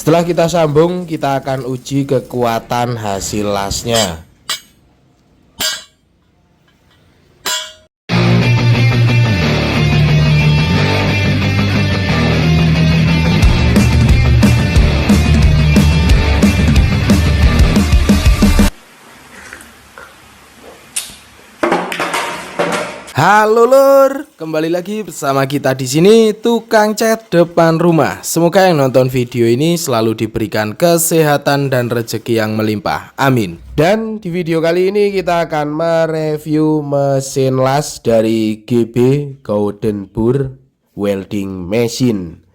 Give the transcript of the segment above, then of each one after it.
Setelah kita sambung, kita akan uji kekuatan hasil lasnya. Halo lur, kembali lagi bersama kita di sini tukang cat depan rumah. Semoga yang nonton video ini selalu diberikan kesehatan dan rezeki yang melimpah. Amin. Dan di video kali ini kita akan mereview mesin las dari GB Golden Burr Welding Machine.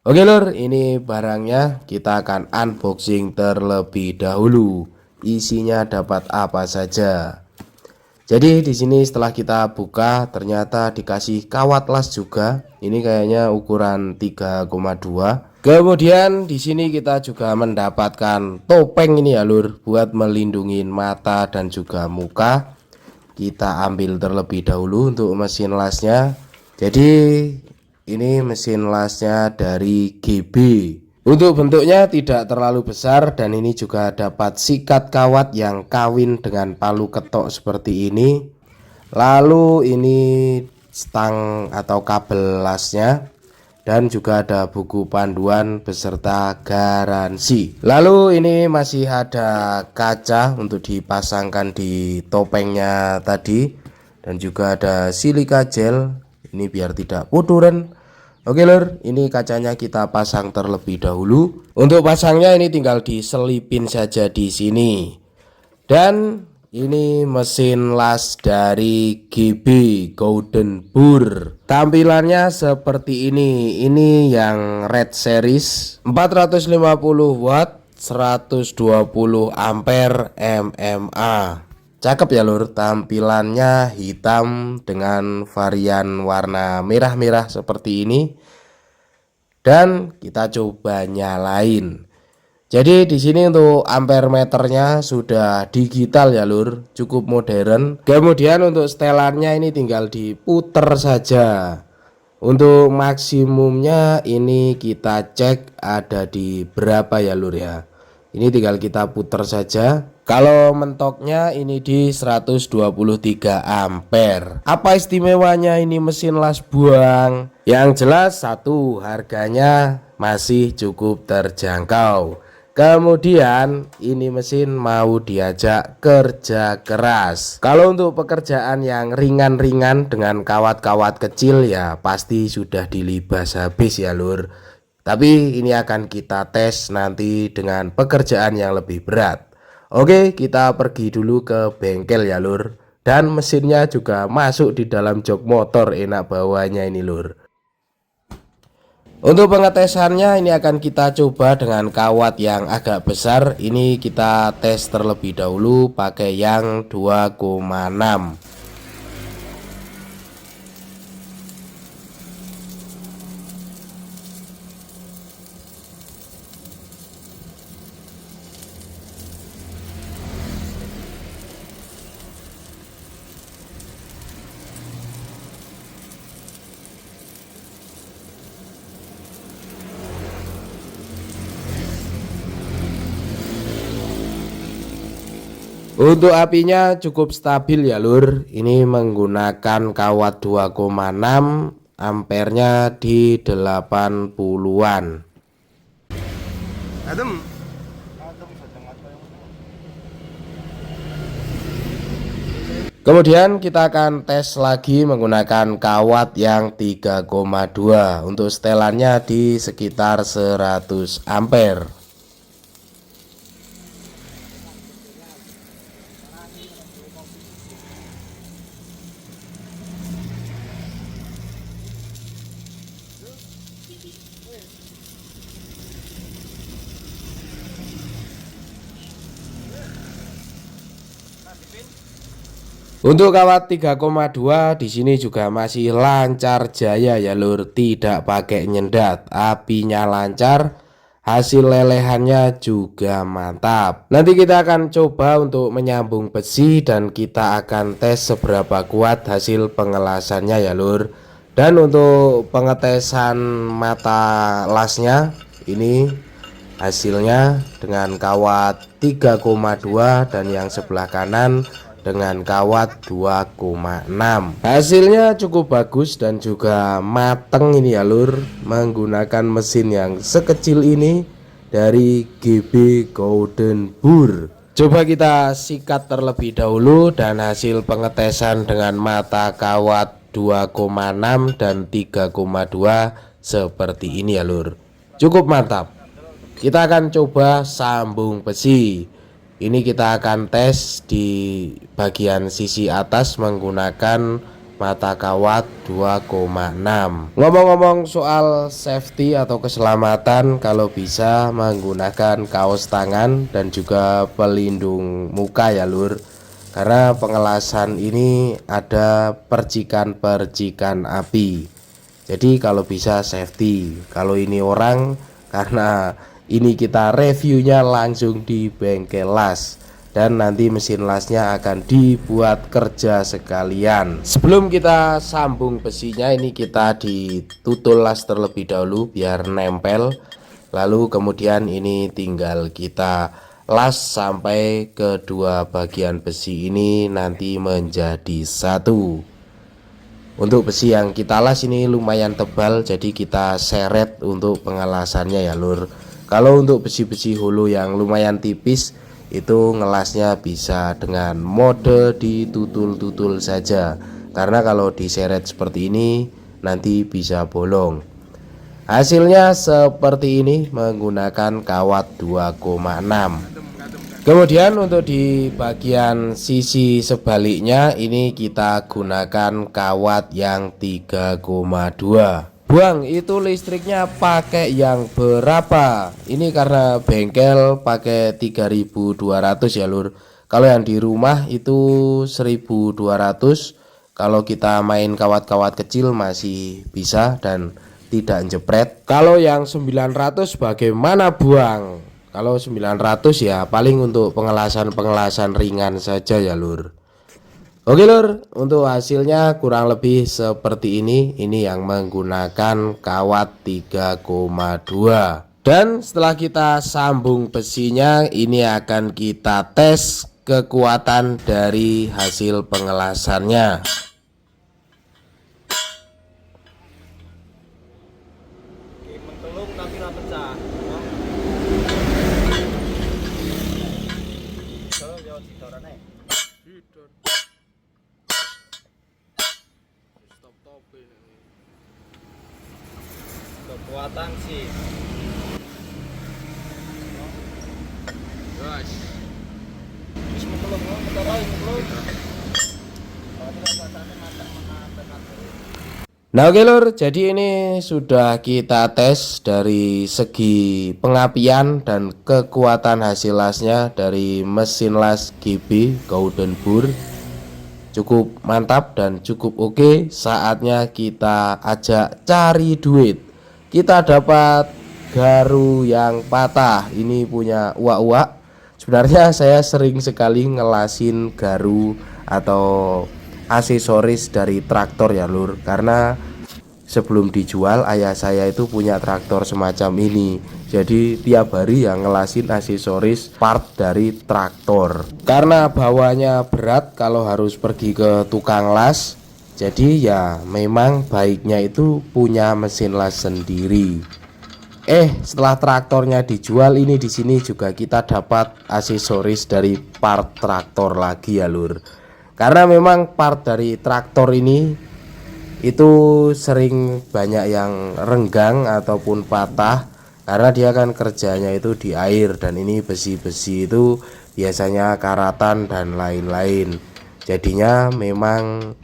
Oke lur, ini barangnya kita akan unboxing terlebih dahulu. Isinya dapat apa saja? Jadi di sini setelah kita buka ternyata dikasih kawat las juga. Ini kayaknya ukuran 3,2. Kemudian di sini kita juga mendapatkan topeng ini ya lur, buat melindungi mata dan juga muka. Kita ambil terlebih dahulu untuk mesin lasnya. Jadi ini mesin lasnya dari GB. Untuk bentuknya tidak terlalu besar dan ini juga dapat sikat kawat yang kawin dengan palu ketok seperti ini. Lalu ini stang atau kabel lasnya dan juga ada buku panduan beserta garansi. Lalu ini masih ada kaca untuk dipasangkan di topengnya tadi dan juga ada silika gel ini biar tidak puturan. Oke lur, ini kacanya kita pasang terlebih dahulu. Untuk pasangnya ini tinggal diselipin saja di sini. Dan ini mesin las dari GB Golden Burr. Tampilannya seperti ini. Ini yang red series 450 watt 120 ampere MMA. Cakep ya lur, tampilannya hitam dengan varian warna merah-merah seperti ini. Dan kita coba nyalain. Jadi di sini untuk ampere meternya sudah digital ya lur, cukup modern. Kemudian untuk setelannya ini tinggal diputer saja. Untuk maksimumnya ini kita cek ada di berapa ya lur ya. Ini tinggal kita puter saja. Kalau mentoknya ini di 123 ampere. Apa istimewanya ini mesin las buang? Yang jelas satu, harganya masih cukup terjangkau. Kemudian ini mesin mau diajak kerja keras. Kalau untuk pekerjaan yang ringan-ringan dengan kawat-kawat kecil ya pasti sudah dilibas habis ya lur. Tapi ini akan kita tes nanti dengan pekerjaan yang lebih berat. Oke, kita pergi dulu ke bengkel ya lur. Dan mesinnya juga masuk di dalam jok motor, enak bawanya ini lur. Untuk pengetesannya ini akan kita coba dengan kawat yang agak besar. Ini kita tes terlebih dahulu pakai yang 2,6. Untuk apinya cukup stabil ya lur. Ini menggunakan kawat 2,6, ampernya di 80-an. Kemudian kita akan tes lagi menggunakan kawat yang 3,2. Untuk setelannya di sekitar 100 ampere. Untuk kawat 3,2 di sini juga masih lancar jaya ya lur, tidak pakai nyendat, apinya lancar, hasil lelehannya juga mantap. Nanti kita akan coba untuk menyambung besi dan kita akan tes seberapa kuat hasil pengelasannya ya lur. Dan untuk pengetesan mata lasnya ini Hasilnya dengan kawat 3,2 dan yang sebelah kanan dengan kawat 2,6. Hasilnya cukup bagus dan juga mateng ini ya lur, menggunakan mesin yang sekecil ini dari GB Golden Boer. Coba kita sikat terlebih dahulu dan hasil pengetesan dengan mata kawat 2,6 dan 3,2 seperti ini ya lur. Cukup mantap. Kita akan coba sambung besi. Ini kita akan tes di bagian sisi atas menggunakan mata kawat 2,6. Ngomong-ngomong soal safety atau keselamatan, kalau bisa menggunakan kaos tangan dan juga pelindung muka ya lur, karena pengelasan ini ada percikan-percikan api. Jadi kalau bisa safety. Kalau ini orang, karena ini kita reviewnya langsung di bengkel las, dan nanti mesin lasnya akan dibuat kerja sekalian. Sebelum kita sambung besinya, ini kita ditutul las terlebih dahulu biar nempel. Lalu kemudian ini tinggal kita las sampai kedua bagian besi ini nanti menjadi satu. Untuk besi yang kita las ini lumayan tebal, jadi kita seret untuk pengelasannya ya lur. Kalau untuk besi-besi hulu yang lumayan tipis, itu ngelasnya bisa dengan mode ditutul-tutul saja, karena kalau diseret seperti ini nanti bisa bolong. Hasilnya seperti ini menggunakan kawat 2,6. Kemudian untuk di bagian sisi sebaliknya ini kita gunakan kawat yang 3,2. Buang, itu listriknya pakai yang berapa? Ini karena bengkel pakai 3200 ya lur. Kalau yang di rumah itu 1200. Kalau kita main kawat-kawat kecil masih bisa dan tidak jepret. Kalau yang 900 bagaimana buang? Kalau 900 ya paling untuk pengelasan-pengelasan ringan saja ya lur. Oke lur, untuk hasilnya kurang lebih seperti ini. Ini yang menggunakan kawat 3,2. Dan setelah kita sambung besinya, ini akan kita tes kekuatan dari hasil pengelasannya. Kekuatan sih guys. Nah oke lur, jadi ini sudah kita tes dari segi pengapian dan kekuatan hasil lasnya dari mesin las GB Golden Boer. Cukup mantap dan cukup oke. Saatnya kita ajak cari duit. Kita dapat garu yang patah. Ini punya uak-uak. Sebenarnya saya sering sekali ngelasin garu atau aksesoris dari traktor ya lur, karena sebelum dijual ayah saya itu punya traktor semacam ini. Jadi tiap hari yang ngelasin aksesoris part dari traktor, karena bawanya berat kalau harus pergi ke tukang las. Jadi ya memang baiknya itu punya mesin las sendiri. Setelah traktornya dijual, ini di sini juga kita dapat aksesoris dari part traktor lagi ya lur. Karena memang part dari traktor ini itu sering banyak yang renggang ataupun patah, karena dia kan kerjanya itu di air, dan ini besi-besi itu biasanya karatan dan lain-lain. Jadinya memang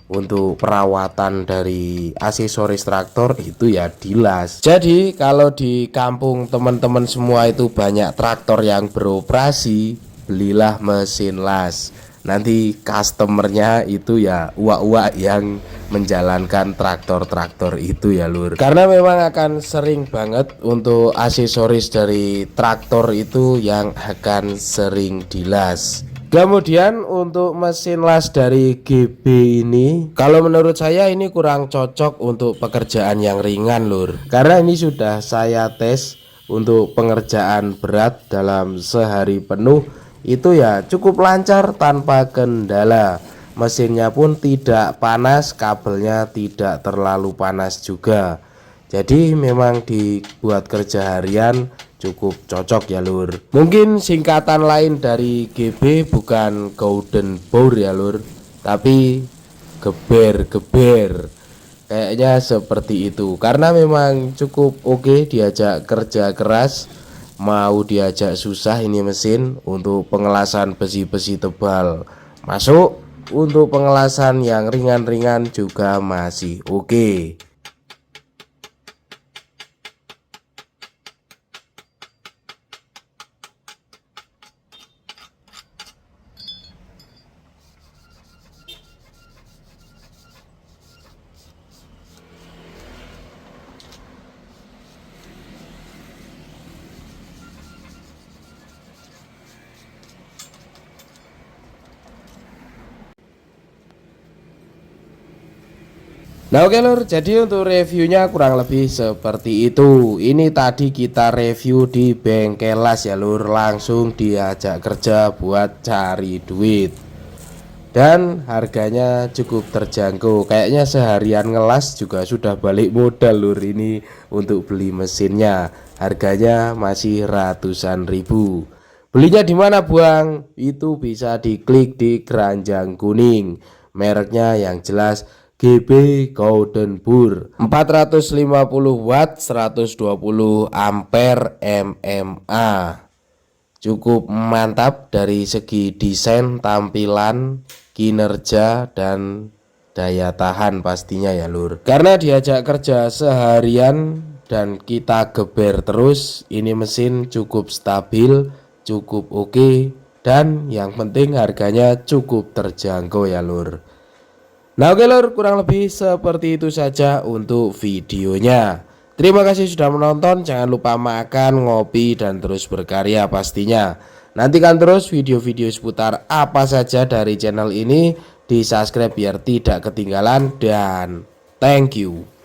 untuk perawatan dari aksesoris traktor itu ya dilas. Jadi kalau di kampung teman-teman semua itu banyak traktor yang beroperasi, belilah mesin las. Nanti customernya itu ya uak-uak yang menjalankan traktor-traktor itu ya lur. Karena memang akan sering banget untuk aksesoris dari traktor itu yang akan sering dilas. Kemudian untuk mesin las dari GB ini, kalau menurut saya ini kurang cocok untuk pekerjaan yang ringan lur. Karena ini sudah saya tes untuk pengerjaan berat dalam sehari penuh itu ya cukup lancar tanpa kendala. Mesinnya pun tidak panas, kabelnya tidak terlalu panas juga. Jadi memang dibuat kerja harian cukup cocok ya lur. Mungkin singkatan lain dari GB bukan golden bore ya lur, tapi geber-geber. Kayaknya seperti itu, karena memang cukup oke diajak kerja keras, mau diajak susah ini mesin. Untuk pengelasan besi-besi tebal masuk, untuk pengelasan yang ringan-ringan juga masih oke. Nah oke lur, jadi untuk reviewnya kurang lebih seperti itu. Ini tadi kita review di bengkel las ya lur, langsung diajak kerja buat cari duit. Dan harganya cukup terjangkau, kayaknya seharian ngelas juga sudah balik modal lur ini untuk beli mesinnya. Harganya masih ratusan ribu. Belinya di mana buang? Itu bisa diklik di keranjang kuning. Mereknya yang jelas GB Golden Bore, 450 watt 120 ampere MMA. Cukup mantap dari segi desain, tampilan, kinerja, dan daya tahan pastinya ya lur. Karena diajak kerja seharian dan kita geber terus, ini mesin cukup stabil, cukup oke, dan yang penting harganya cukup terjangkau ya lur. Nah oke lur, kurang lebih seperti itu saja untuk videonya. Terima kasih sudah menonton, jangan lupa makan, ngopi, dan terus berkarya pastinya. Nantikan terus video-video seputar apa saja dari channel ini, di subscribe biar tidak ketinggalan, dan thank you.